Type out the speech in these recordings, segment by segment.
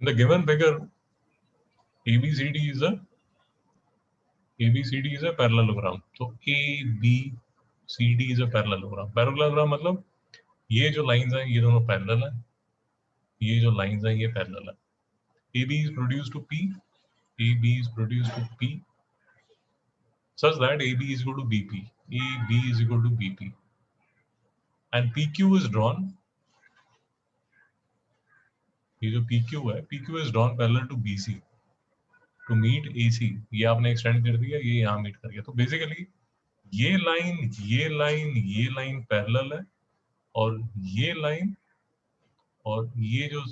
The given figure ABCD is a parallelogram. तो ABCD is a parallelogram. Parallelogram मतलब ये जो लाइंस हैं ये दोनों पैरेलल हैं, ये जो लाइंस हैं ये पैरेलल है. AB is produced to P. AB is produced to P such that AB is equal to BP. AB is equal to BP. And PQ is drawn. ये जो PQ है, PQ is drawn parallel to BC to meet AC. ये आपने extend कर दिया, ये यहाँ meet कर गया. तो बेसिकली ये लाइन पैरेलल है और ये जो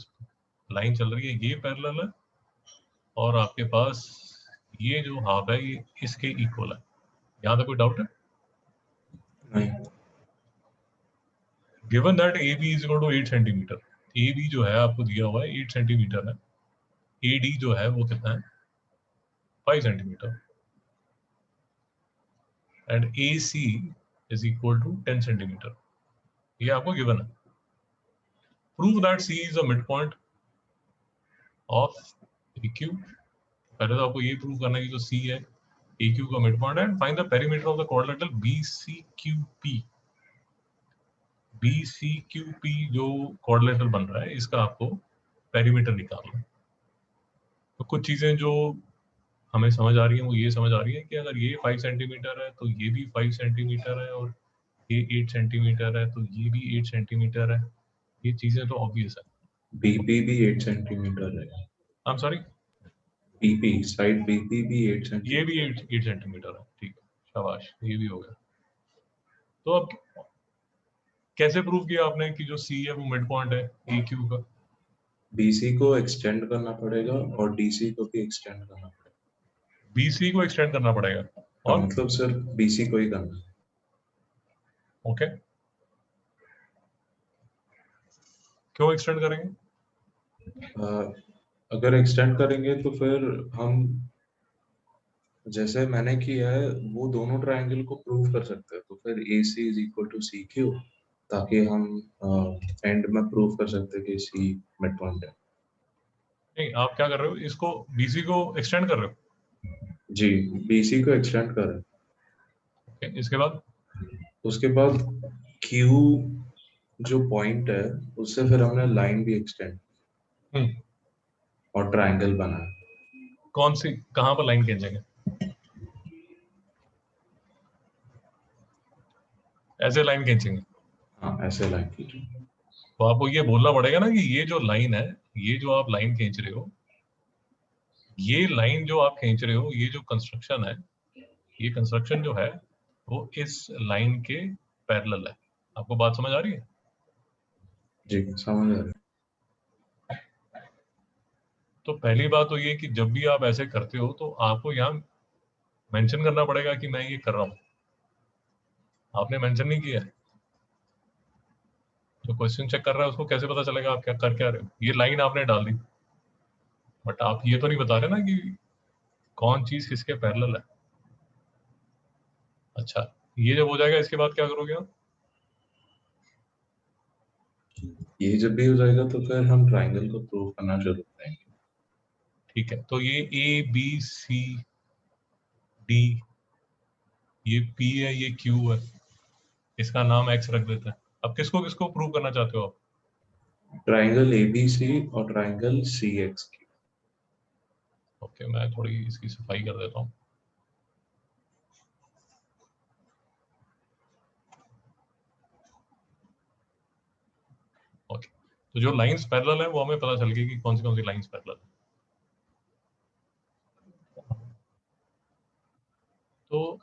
लाइन चल रही है ये पैरेलल है और आपके पास ये जो हाफ है ये इसके इक्वल है. यहाँ तक कोई डाउट है? नहीं. Given that AB is equal to 8 centimetre, AB जो है आपको दिया हुआ है 8 सेंटीमीटर है, AD जो है वो कितना है 5 centimetre and AC is equal to 10 centimetre. ये आपको गिवन है. Prove that C is a midpoint of AQ. पहले तो आपको ये प्रूव करना है कि जो C है AQ का मिडपॉइंट है. Find the perimeter of the quadrilateral BCQP. BCQP जो क्वाड्रिलेटरल बन रहा है इसका आपको पेरीमीटर निकालना है. तो कुछ चीजें जो हमें समझ आ रही है वो ये समझ आ रही है कि अगर ये 5 सेंटीमीटर है तो ये भी 5 सेंटीमीटर है और ये 8 सेंटीमीटर है तो ये भी 8 सेंटीमीटर है. ये चीजें तो ऑब्वियस है. BP भी 8 सेंटीमीटर है. I am sorry, BP side BP भी 8 सेंटीमीटर. ये भी 8 सेंटीमीटर है. ठीक है, शाबाश, ये भी हो गया. तो अब कैसे प्रूव किया आपने कि जो C है वो मिड पॉइंट है AQ का? BC को एक्सटेंड करना पड़ेगा और DC को भी एक्सटेंड करना पड़ेगा. BC को एक्सटेंड करना पड़ेगा और मतलब सर BC को ही करना है. ओके, क्यों एक्सटेंड करेंगे? अगर एक्सटेंड करेंगे तो फिर हम जैसे मैंने किया है वो दोनों ट्रायंगल को प्रूव कर सकते हैं. तो फिर AC is equal to CQ ताकि हम एंड में प्रूव कर सकते हैं कि C मिड पॉइंट है. नहीं, आप क्या कर रहे हो, इसको BC को एक्सटेंड कर रहे हो? जी, BC को एक्सटेंड कर रहे हैं. ओके, उसके बाद Q जो पॉइंट है उससे फिर हमने लाइन भी एक्सटेंड और ट्रायंगल बनाया. कौन सी, कहाँ पर लाइन खींचेंगे? ऐसे लाइन खींचेंगे? हाँ, ऐसे लाइन खींचेंगे. तो आपको ये बोलना पड़ेगा ना कि ये जो लाइन है, ये जो आप लाइन खींच रहे हो, ये लाइन जो आप खींच रहे हो, ये जो कंस्ट्रक्शन है, ये कंस्ट्रक्शन जो है वो इस लाइन के पैरेलल है. आपको बात समझ आ रही है? जी, समझ आ रही है. तो पहली बात तो ये कि जब भी आप ऐसे करते हो तो आपको यहाँ मेंशन करना पड़ेगा कि मैं ये कर रहा हूँ. आपने मेंशन नहीं किया है. जो क्वेश्चन चेक कर रहा है उसको कैसे पता चलेगा आप क्या कर क्या रहे हो? ये लाइन आपने डाल दी, बट आप ये तो नहीं बता रहे ना कि कौन चीज किसके पैरेलल है. अच्छा, ये जब हो जाएगा इसके बाद क्या करोगे आप? ये जब भी हो जाएगा तो फिर हम ट्रायंगल को प्रूव करना शुरू करेंगे. ठीक है, तो ये ABCD, ये P है, ये Q है, इसका नाम X रख देते हैं. अब किसको किसको प्रूव करना चाहते हो आप? ट्रायंगल ABC और ट्रायंगल CXQ. ओके, मैं थोड़ी इसकी सफाई कर देता हूँ. ओके, तो जो लाइंस पैरेलल है वो हमें पता चल गई कि कौन सी लाइंस पैरेलल है. तो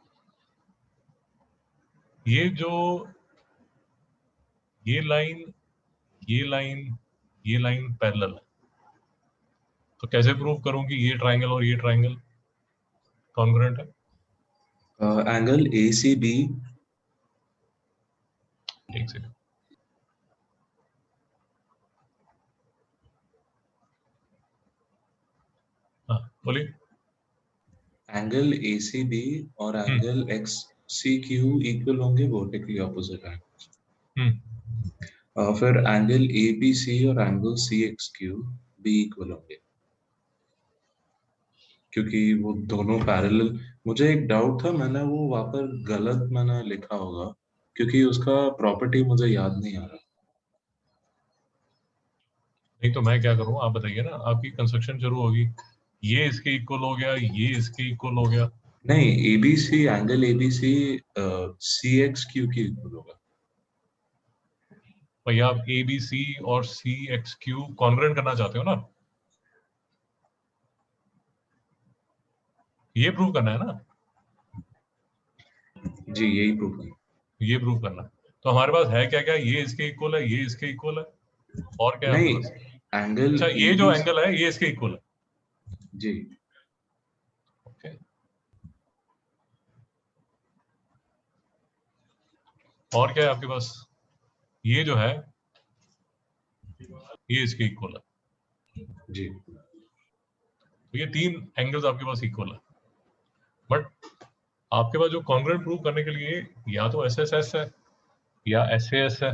ये लाइन पैरेलल है. तो कैसे प्रूव करूं कि ये ट्रायंगल और ये ट्रायंगल कॉन्ग्रुएंट है? Angle ACB. एक सेकंड, हाँ बोलिए. एंगल ACB और एंगल XCQ इक्वल होंगे वर्टिकली ऑपोजिट एंगल्स. फिर एंगल ABC और एंगल CXQ बी इक्वल होंगे, क्योंकि वो दोनों पैरेलल। मुझे एक डाउट था, मैंने वो वहाँ पर गलत मैंने लिखा होगा, क्योंकि उसका प्रॉपर्टी मुझे याद नहीं आ रहा। नहीं तो मैं क्या करूँ, आप बताइए ना, आपकी कंस्ट्रक्शन शुरू होगी, ये इसके इक्वल हो गया, ये इसके इक्वल हो गया। नहीं, एबीसी एंगल एबीसी सी एक्स क्यू की इक्वल होगा। भैया आप ए बी सी और सी एक्स क्यू कॉन्ग्रुएंट करना चाहते हो ना, ये प्रूव करना है ना, जी यही प्रूफ है। ये प्रूव करना है। तो हमारे पास है क्या क्या, ये इसके इक्वल है, ये इसके इक्वल है, और क्या है आपके नहीं, पास? एंगल अच्छा, ये जो एबीसी। एंगल है ये इसके इक्वल है। जी। ओके, और क्या है आपके पास? ये जो है ये इसके इक्वल है। जी। तो ये तीन एंगल्स आपके पास इक्वल है, बट आपके पास जो कॉन्ग्रुएंट प्रूव करने के लिए या तो एस एस एस है, या एस एस है,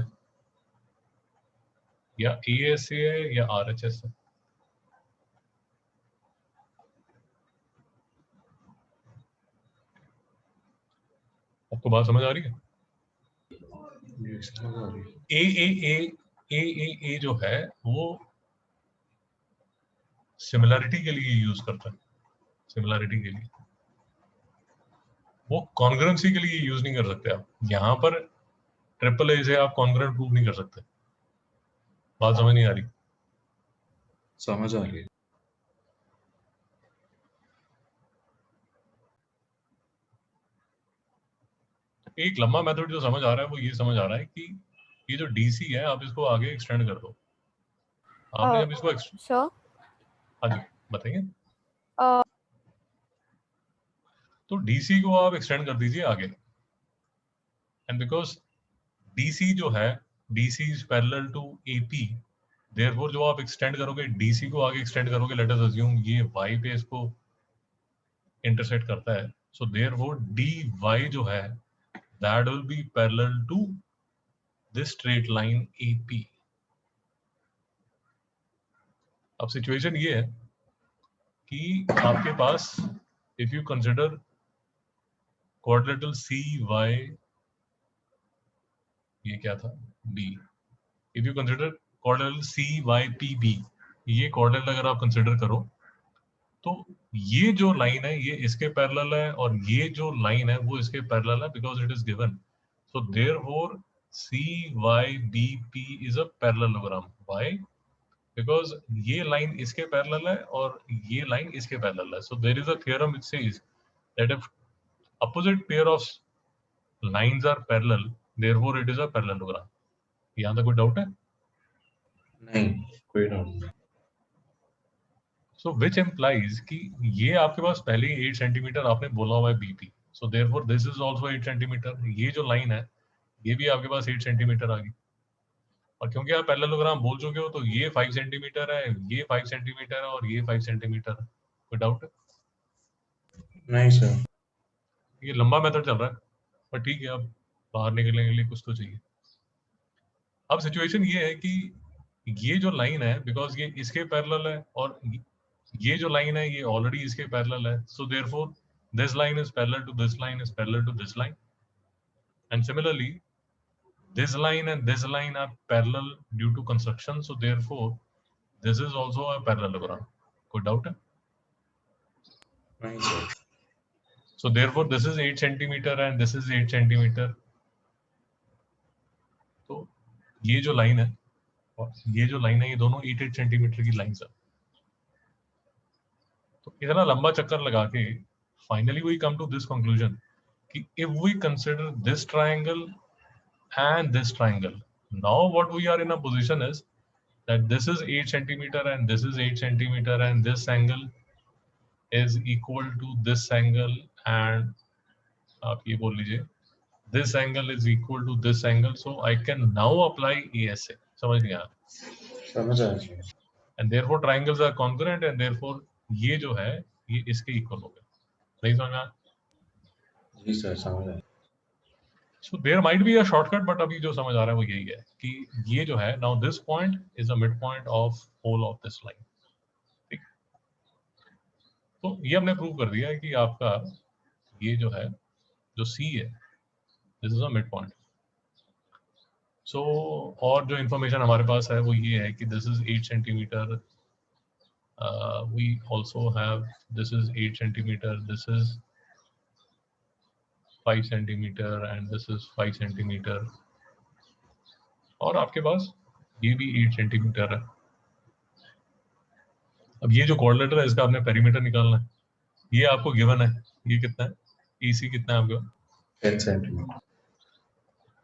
या ए एस ए है, या आर एच एस है। आपको बात समझ आ रही है? जी, समझ आ रही है। ए जो है वो सिमिलैरिटी के लिए यूज करता है, सिमिलैरिटी के लिए, वो कॉन्ग्रुएंसी के लिए यूज नहीं कर सकते आप। यहाँ पर ट्रिपल ए से आप कॉन्ग्रुएंट प्रूव नहीं कर सकते। बात समझ नहीं आ रही? समझ आ रही है। एक लंबा मेथड जो समझ आ रहा है वो ये समझ आ रहा है कि ये जो डीसी है आप इसको आगे एक्सटेंड कर दो। आपने जब इसको सर हाँ जी बताइए। तो डीसी को आप एक्सटेंड कर दीजिए आगे, एंड बिकॉज डीसी जो है, DC is parallel to AP, therefore जो आप एक्सटेंड करोगे डीसी को आगे एक्सटेंड करोगे, लेट अस अज्यूम ये वाई पे इसको इंटरसेक्ट करता है, सो देयरफॉर डी वाई जो है that will be parallel to this straight line AP. अब सिचुएशन ये है कि आपके पास if you consider quadrilateral C Y, ये क्या था, B, if you consider quadrilateral C Y P B, ये क्वाड्रिलेटरल अगर आप कंसिडर करो तो ये जो लाइन है ये इसके पैरेलल है, और ये जो लाइन है वो इसके पैरेलल है, because it is given. So therefore C Y B P is a parallelogram. Why? Because ये लाइन इसके पैरेलल है और ये लाइन इसके पैरेलल है। So there is a theorem which says that if opposite pair of lines are parallel, therefore it is a parallelogram. यहाँ तक कोई डाउट है? नहीं, कोई डाउट नहीं। So which implies कि ये आपके पास पहले ही 8 सेंटीमीटर आपने बोला हुआ है BP, so therefore this is also 8 centimetre. ये जो लाइन है ये भी आपके पास 8 सेंटीमीटर आ गई, और क्योंकि आप पैरेललोग्राम बोल चुके हो तो ये 5 सेंटीमीटर है, ये 5 सेंटीमीटर है, और ये 5 सेंटीमीटर है। कोई डाउट है? नहीं सर। ये लंबा मेथड चल रहा है, पर ठीक है, अब बाहर निकलने के लिए कुछ तो चाहिए। अब सिचुएशन ये है कि ये जो लाइन है, बिकॉज ये इसके पैरेलल है, और ये जो लाइन है ये ऑलरेडी इसके पैरेलल है, so therefore this line is parallel to this line is parallel to this line, and similarly this line and this line are parallel due to construction, so therefore this is also a parallelogram. कोई doubt है? नहीं sir. So therefore this is 8 centimeter and this is 8 centimeter. तो ये जो line है और ये जो लाइन है ये दोनों 8 सेंटीमीटर की लाइंस है। तो इतना लंबा चक्कर लगा के finally we come to this conclusion कि if we consider this triangle and this triangle, now what we are in a position is that this is 8 centimeter and this is 8 centimeter and this angle is equal to this angle, and आप ये बोल लीजिए this angle is equal to this angle, so I can now apply ASA. समझ नहीं आया? समझ आ रही है। And therefore triangles are congruent and therefore ये जो है ये इसके इक्वल हो गया। नहीं समझ में आया? जी सर, समझ आ रही है। So there might be a shortcut, but अभी जो समझ आ रहा है वो यही है कि ये जो है now this point is a midpoint of whole of this line. तो ये हमने प्रूव कर दिया है कि आपका ये जो है जो सी है this is a mid point. So और जो इन्फॉर्मेशन हमारे पास है वो ये है कि this is 8 centimetre. We also have this is 8 centimeter, this is 5 centimeter and this is 5 centimeter. और आपके पास ये भी 8 सेंटीमीटर है. अब ये जो क्वाड्रिलेटरल है इसका आपने पेरीमीटर निकालना है. ये आपको गिवन है. ये कितना है? EC कितना है आपके पास? 10 सेंटीमीटर.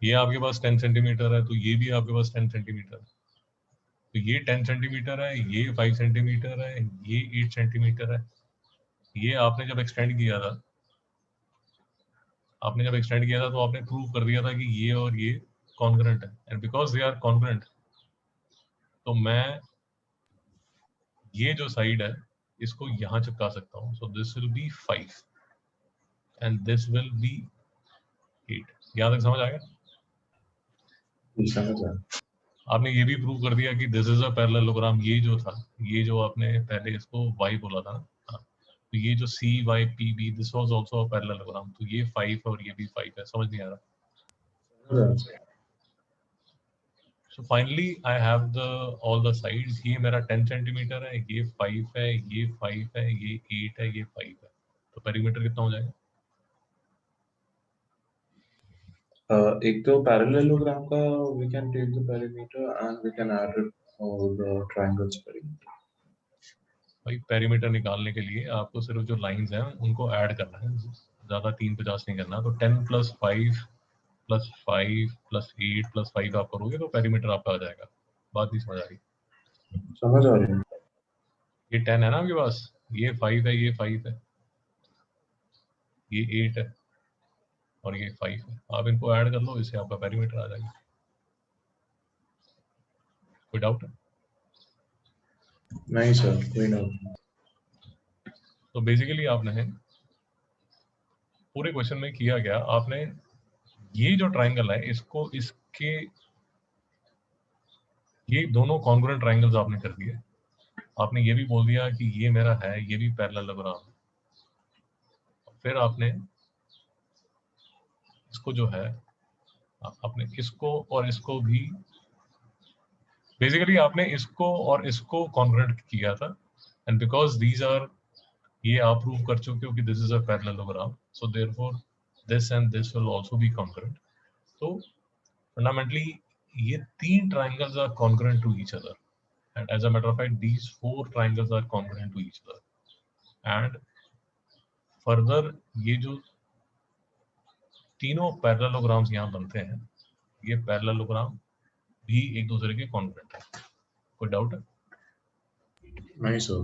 ये आपके पास 10 सेंटीमीटर है, तो ये भी आपके पास 10 सेंटीमीटर है. तो ये 10 सेंटीमीटर है, ये 5 सेंटीमीटर है, ये 8 सेंटीमीटर है. ये आपने जब एक्सटेंड किया था तो आपने प्रूव कर दिया था कि ये और ये कॉन्ग्रुएंट है. And because they are congruent तो मैं ये जो साइड है इसको यहाँ चिपका सकता हूँ. So this will be 5 and this will be 8. यहाँ तक समझ आ गया? समझ आया. आपने ये भी प्रूव कर दिया कि दिस इज अ पैरेललोग्राम. ये जो था, ये जो आपने पहले इसको y बोला था ना, तो ये जो CYPB this was also a parallelogram. तो ये 5 और ये भी 5 है. समझ नहीं आ रहा? So finally I have all the sides. ये मेरा 10 सेंटीमीटर है, ये 5 है, ये 5 है, ये 8 है, ये 5 है. तो पेरीमीटर कितना हो जाएगा? एक तो पैरेललोग्राम का we can take the perimeter and we can add it for the triangle's perimeter. भाई पेरीमीटर निकालने के लिए आपको सिर्फ जो लाइंस हैं उनको ऐड करना है, ज़्यादा 350 नहीं करना. तो 10 + 5 + 5 + 8 + 5 आप करोगे तो पेरीमीटर आपका आ जाएगा. बात नहीं समझ आ रही? समझ आ रही है. ये 10 है ना आपके पास, ये 5 है, ये 5 है, ये 8 है और ये 5 है. आप इनको ऐड कर लो, इससे आपका पेरीमीटर आ जाएगा. कोई डाउट है? नहीं सर, कोई डाउट. तो बेसिकली आपने पूरे क्वेश्चन में किया क्या, आपने ये जो ट्राइंगल है इसको इसके ये दोनों कॉन्ग्रुएंट ट्राइंगल्स आपने कर दिए. आपने ये भी बोल दिया कि ये मेरा है, ये भी पैरेललोग्राम. फिर आपने इसको जो है आपने इसको और इसको भी बेसिकली आपने इसको और इसको कॉन्ग्रुएंट किया था. एंड बिकॉज दीज आर ये आप प्रूव कर चुके हो कि this is a parallelogram, so therefore this and this will also be congruent. तो फंडामेंटली ये 3 triangles are congruent to each other. And as a matter of fact, these 4 triangles are congruent to each other. And further, ये जो तीनों parallelograms यहाँ बनते हैं, ये parallelogram भी एक दूसरे के कॉन्ग्रुएंट है. कोई डाउट है? नहीं सर.